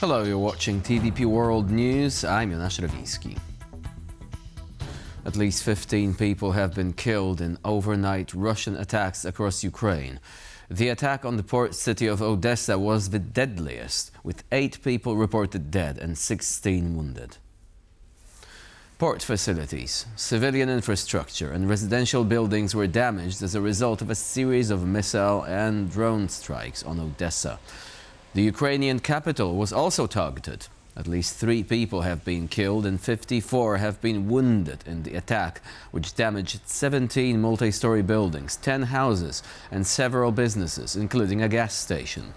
Hello, you're watching TVP World News. I'm Jonasz Rewiński. At least 15 people have been killed in overnight Russian attacks across Ukraine. The attack on the port city of Odesa was the deadliest, with 8 people reported dead and 16 wounded. Port facilities, civilian infrastructure and residential buildings were damaged as a result of a series of missile and drone strikes on Odesa. The Ukrainian capital was also targeted. At least 3 people have been killed and 54 have been wounded in the attack, which damaged 17 multi-story buildings, 10 houses and several businesses, including a gas station.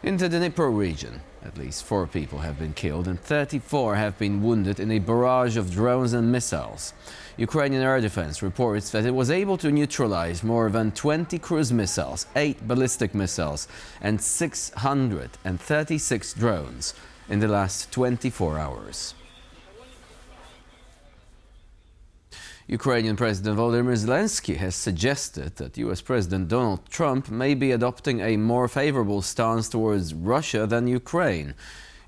In the Dnipro region, at least 4 people have been killed and 34 have been wounded in a barrage of drones and missiles. Ukrainian Air Defense reports that it was able to neutralize more than 20 cruise missiles, 8 ballistic missiles and 636 drones in the last 24 hours. Ukrainian President Volodymyr Zelenskyy has suggested that US President Donald Trump may be adopting a more favorable stance towards Russia than Ukraine.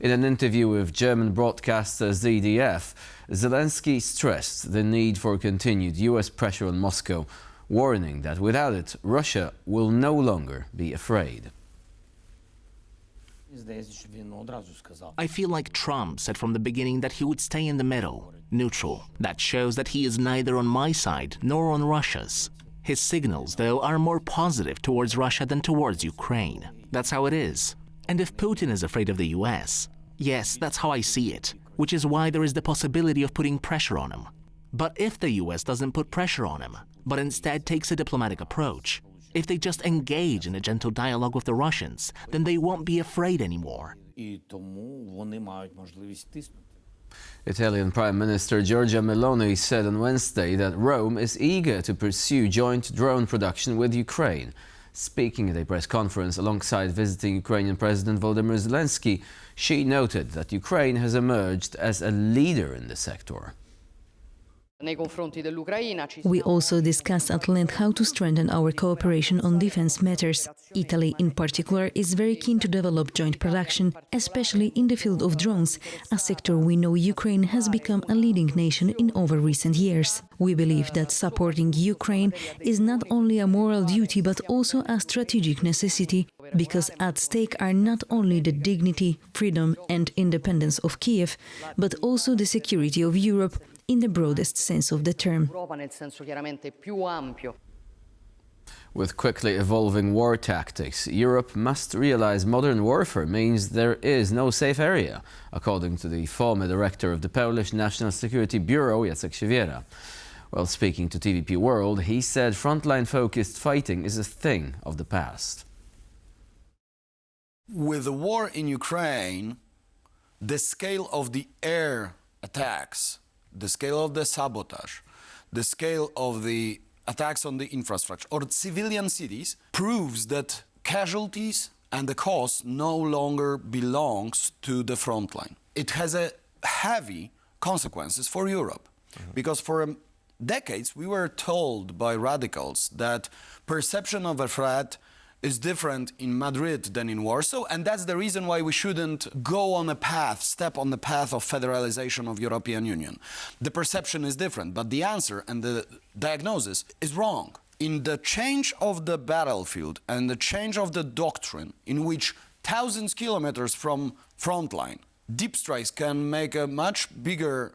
In an interview with German broadcaster ZDF, Zelenskyy stressed the need for continued US pressure on Moscow, warning that without it, Russia will no longer be afraid. I feel like Trump said from the beginning that he would stay in the middle, neutral. That shows that he is neither on my side nor on Russia's. His signals, though, are more positive towards Russia than towards Ukraine. That's how it is. And if Putin is afraid of the US, yes, that's how I see it, which is why there is the possibility of putting pressure on him. But if the US doesn't put pressure on him, but instead takes a diplomatic approach, if they just engage in a gentle dialogue with the Russians, then they won't be afraid anymore. Italian Prime Minister Giorgia Meloni said on Wednesday that Rome is eager to pursue joint drone production with Ukraine. Speaking at a press conference alongside visiting Ukrainian President Volodymyr Zelenskyy, she noted that Ukraine has emerged as a leader in the sector. We also discussed at length how to strengthen our cooperation on defense matters. Italy, in particular, is very keen to develop joint production, especially in the field of drones, a sector we know Ukraine has become a leading nation in over recent years. We believe that supporting Ukraine is not only a moral duty but also a strategic necessity, because at stake are not only the dignity, freedom and independence of Kiev, but also the security of Europe, in the broadest sense of the term. With quickly evolving war tactics, Europe must realize modern warfare means there is no safe area, according to the former director of the Polish National Security Bureau, Jacek Siewiera. While speaking to TVP World, he said frontline-focused fighting is a thing of the past. With the war in Ukraine, the scale of the air attacks, the scale of the sabotage, the scale of the attacks on the infrastructure or civilian cities proves that casualties and the cost no longer belongs to the front line. It has a heavy consequences for Europe, because for decades we were told by radicals that perception of a threat is different in Madrid than in Warsaw, and that's the reason why we shouldn't go on a path, step on the path of federalization of European Union. The perception is different, but the answer and the diagnosis is wrong. In the change of the battlefield and the change of the doctrine in which thousands of kilometers from front line, deep strikes can make a much bigger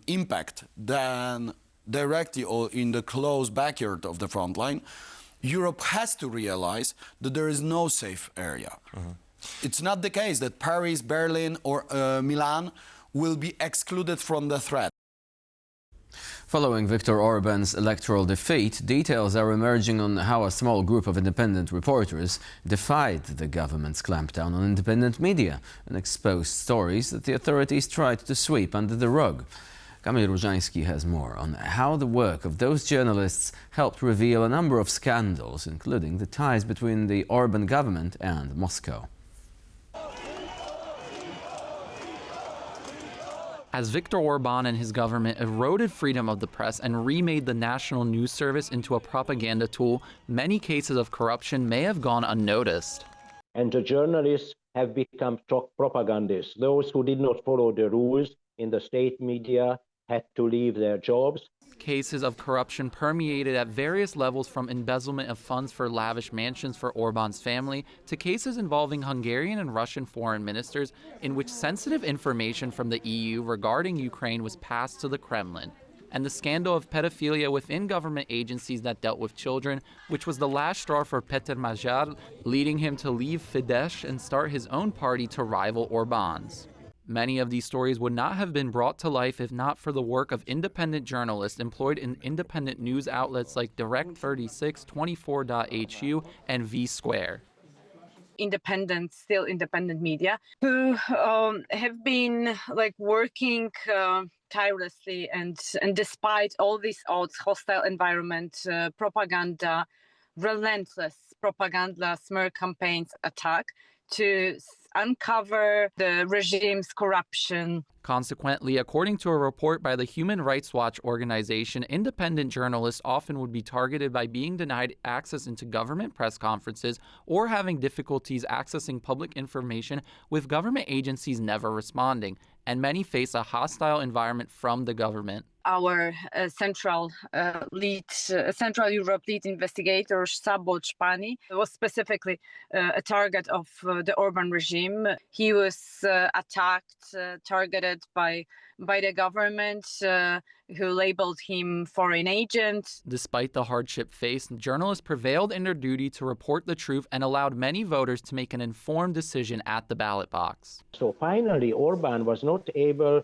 impact than directly or in the close backyard of the front line, Europe has to realize that there is no safe area. It's not the case that Paris, Berlin or Milan will be excluded from the threat. Following Viktor Orban's electoral defeat, details are emerging on how a small group of independent reporters defied the government's clampdown on independent media and exposed stories that the authorities tried to sweep under the rug. Kamil Różański has more on how the work of those journalists helped reveal a number of scandals, including the ties between the Orban government and Moscow. As Viktor Orban and his government eroded freedom of the press and remade the national news service into a propaganda tool, many cases of corruption may have gone unnoticed. And the journalists have become propagandists. Those who did not follow the rules in the state media had to leave their jobs. Cases of corruption permeated at various levels, from embezzlement of funds for lavish mansions for Orban's family to cases involving Hungarian and Russian foreign ministers in which sensitive information from the EU regarding Ukraine was passed to the Kremlin, and the scandal of pedophilia within government agencies that dealt with children, which was the last straw for Peter Magyar, leading him to leave Fidesz and start his own party to rival Orban's. Many of these stories would not have been brought to life if not for the work of independent journalists employed in independent news outlets like Direct36, 24.hu, and V-Square. Still independent media, who have been working tirelessly and despite all these odds, hostile environment, propaganda, relentless propaganda, smear campaigns, attack, to uncover the regime's corruption. Consequently, according to a report by the Human Rights Watch organization, independent journalists often would be targeted by being denied access into government press conferences or having difficulties accessing public information, with government agencies never responding, and many face a hostile environment from the government. Our Central Europe lead investigator, Szabolcs Pani, was specifically a target of the Orban regime. He was attacked, targeted by the government, who labeled him foreign agent. Despite the hardship faced, journalists prevailed in their duty to report the truth and allowed many voters to make an informed decision at the ballot box. So finally, Orban was not able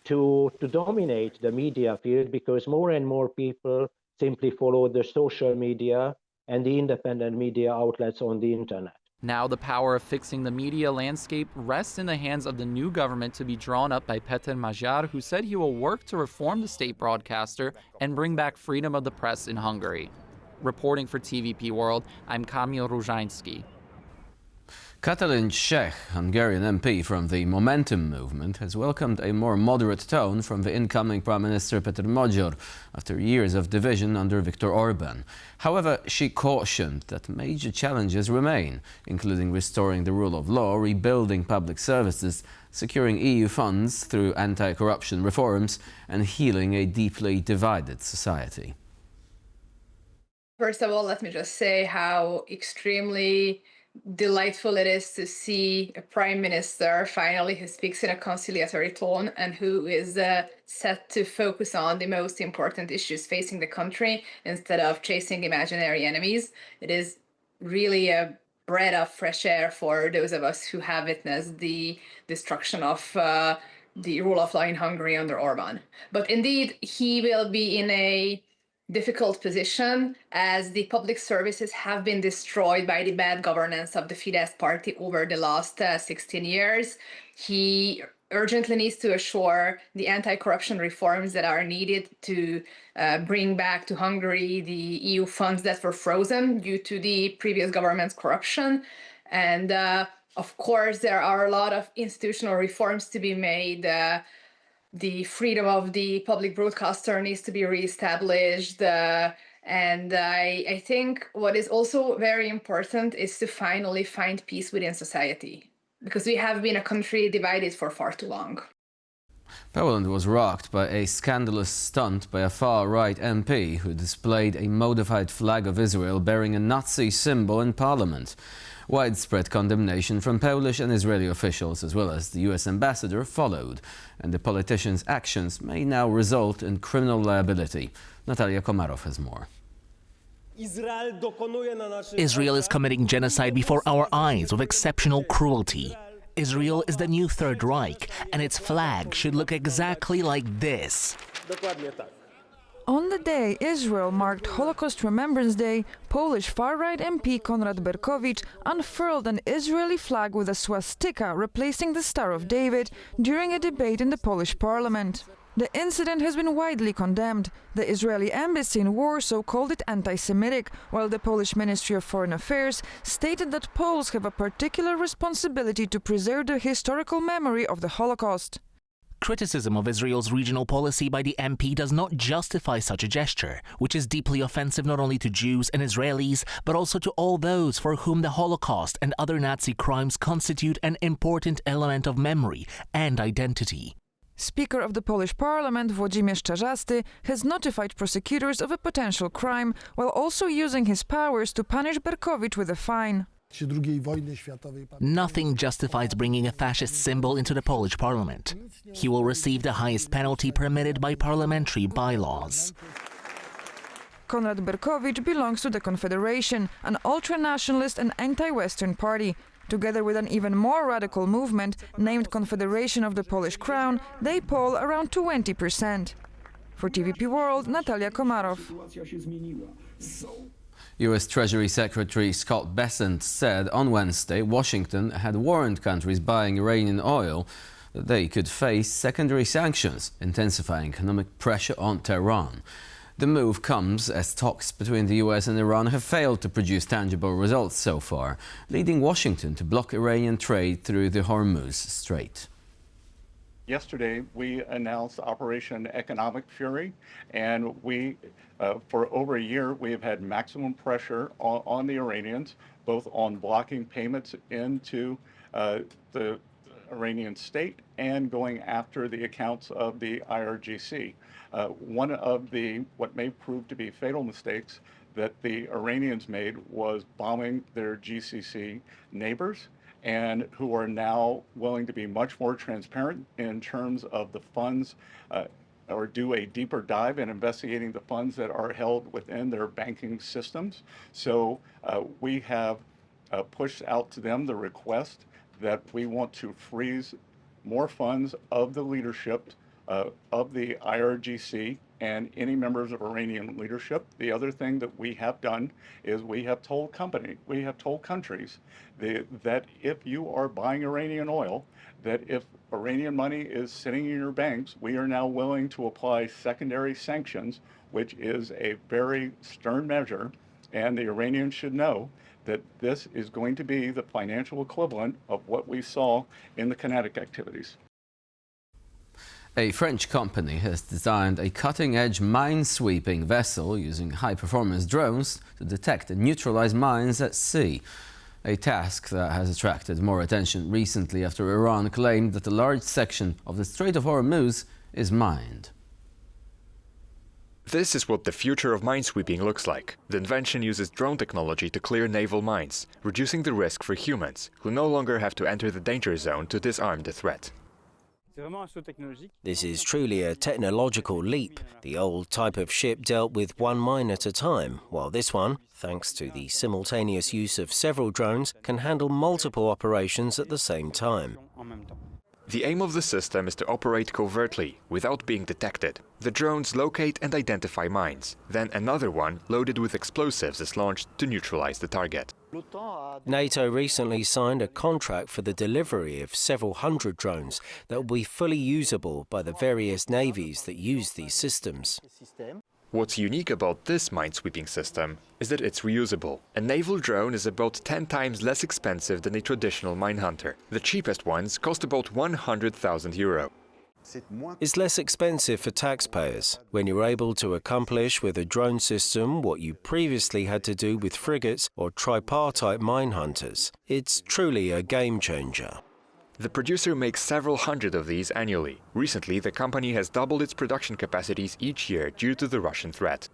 to dominate the media field because more and more people simply followed the social media and the independent media outlets on the internet. Now the power of fixing the media landscape rests in the hands of the new government to be drawn up by Peter Magyar, who said he will work to reform the state broadcaster and bring back freedom of the press in Hungary. Reporting for TVP World, I'm Kamil Różański. Katalin Czech, Hungarian MP from the Momentum movement, has welcomed a more moderate tone from the incoming Prime Minister Peter Magyar after years of division under Viktor Orban. However, she cautioned that major challenges remain, including restoring the rule of law, rebuilding public services, securing EU funds through anti-corruption reforms, and healing a deeply divided society. First of all, let me just say how extremely delightful it is to see a prime minister finally who speaks in a conciliatory tone and who is set to focus on the most important issues facing the country instead of chasing imaginary enemies. It is really a breath of fresh air for those of us who have witnessed the destruction of the rule of law in Hungary under Orban. But indeed, he will be in a difficult position as the public services have been destroyed by the bad governance of the Fidesz party over the last 16 years. He urgently needs to assure the anti-corruption reforms that are needed to bring back to Hungary the EU funds that were frozen due to the previous government's corruption. And of course, there are a lot of institutional reforms to be made. The freedom of the public broadcaster needs to be reestablished. And I think what is also very important is to finally find peace within society, because we have been a country divided for far too long. Poland was rocked by a scandalous stunt by a far-right MP who displayed a modified flag of Israel bearing a Nazi symbol in parliament. Widespread condemnation from Polish and Israeli officials, as well as the US ambassador, followed, and the politician's actions may now result in criminal liability. Natalia Komarov has more. Israel is committing genocide before our eyes with exceptional cruelty. Israel is the new Third Reich, and its flag should look exactly like this. On the day Israel marked Holocaust Remembrance Day, Polish far-right MP Konrad Berkowicz unfurled an Israeli flag with a swastika replacing the Star of David during a debate in the Polish parliament. The incident has been widely condemned. The Israeli embassy in Warsaw called it anti-Semitic, while the Polish Ministry of Foreign Affairs stated that Poles have a particular responsibility to preserve the historical memory of the Holocaust. Criticism of Israel's regional policy by the MP does not justify such a gesture, which is deeply offensive not only to Jews and Israelis, but also to all those for whom the Holocaust and other Nazi crimes constitute an important element of memory and identity. Speaker of the Polish Parliament, Włodzimierz Czarzasty, has notified prosecutors of a potential crime, while also using his powers to punish Berkowicz with a fine. Nothing justifies bringing a fascist symbol into the Polish parliament. He will receive the highest penalty permitted by parliamentary bylaws. Konrad Berkowicz belongs to the Confederation, an ultra-nationalist and anti-Western party. Together with an even more radical movement, named Confederation of the Polish Crown, they poll around 20%. For TVP World, Natalia Komarov. U.S. Treasury Secretary Scott Bessent said on Wednesday Washington had warned countries buying Iranian oil that they could face secondary sanctions, intensifying economic pressure on Tehran. The move comes as talks between the U.S. and Iran have failed to produce tangible results so far, leading Washington to block Iranian trade through the Hormuz Strait. Yesterday, we announced Operation Economic Fury, and for over a year, we have had maximum pressure on the Iranians, both on blocking payments into the Iranian state and going after the accounts of the IRGC. One of what may prove to be fatal mistakes that the Iranians made was bombing their GCC neighbors, and who are now willing to be much more transparent in terms of the funds or do a deeper dive in investigating the funds that are held within their banking systems. So we have pushed out to them the request that we want to freeze more funds of the leadership of the IRGC and any members of Iranian leadership. The other thing that we have done is we have told countries that if you are buying Iranian oil, that if Iranian money is sitting in your banks, we are now willing to apply secondary sanctions, which is a very stern measure, and the Iranians should know that this is going to be the financial equivalent of what we saw in the kinetic activities. A French company has designed a cutting-edge mine-sweeping vessel using high-performance drones to detect and neutralize mines at sea. A task that has attracted more attention recently after Iran claimed that a large section of the Strait of Hormuz is mined. This is what the future of minesweeping looks like. The invention uses drone technology to clear naval mines, reducing the risk for humans, who no longer have to enter the danger zone to disarm the threat. This is truly a technological leap. The old type of ship dealt with one mine at a time, while this one, thanks to the simultaneous use of several drones, can handle multiple operations at the same time. The aim of the system is to operate covertly, without being detected. The drones locate and identify mines. Then another one, loaded with explosives, is launched to neutralize the target. NATO recently signed a contract for the delivery of several hundred drones that will be fully usable by the various navies that use these systems. What's unique about this minesweeping system is that it's reusable. A naval drone is about 10 times less expensive than a traditional minehunter. The cheapest ones cost about 100,000 euro. It's less expensive for taxpayers when you're able to accomplish with a drone system what you previously had to do with frigates or tripartite minehunters. It's truly a game changer. The producer makes several hundred of these annually. Recently, the company has doubled its production capacities each year due to the Russian threat.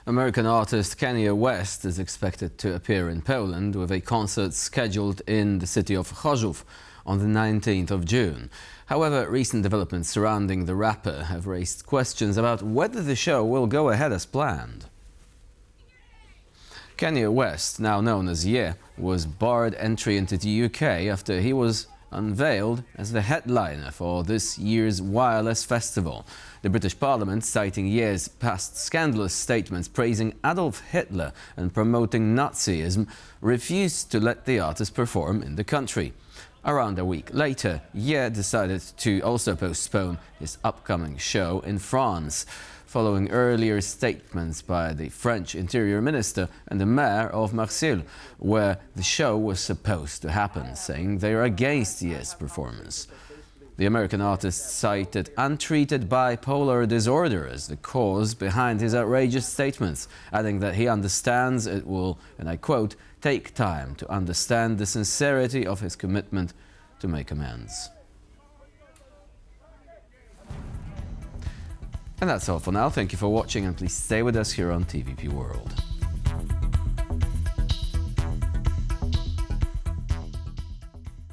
American artist Kanye West is expected to appear in Poland with a concert scheduled in the city of Chorzów on the 19th of June. However, recent developments surrounding the rapper have raised questions about whether the show will go ahead as planned. Kanye West, now known as Ye, was barred entry into the UK after he was unveiled as the headliner for this year's Wireless Festival. The British Parliament, citing Ye's past scandalous statements praising Adolf Hitler and promoting Nazism, refused to let the artist perform in the country. Around a week later, Ye decided to also postpone his upcoming show in France, following earlier statements by the French Interior Minister and the Mayor of Marseille, where the show was supposed to happen, saying they are against Ye's performance. The American artist cited untreated bipolar disorder as the cause behind his outrageous statements, adding that he understands it will, and I quote, take time to understand the sincerity of his commitment to make amends. And that's all for now. Thank you for watching, and please stay with us here on TVP World.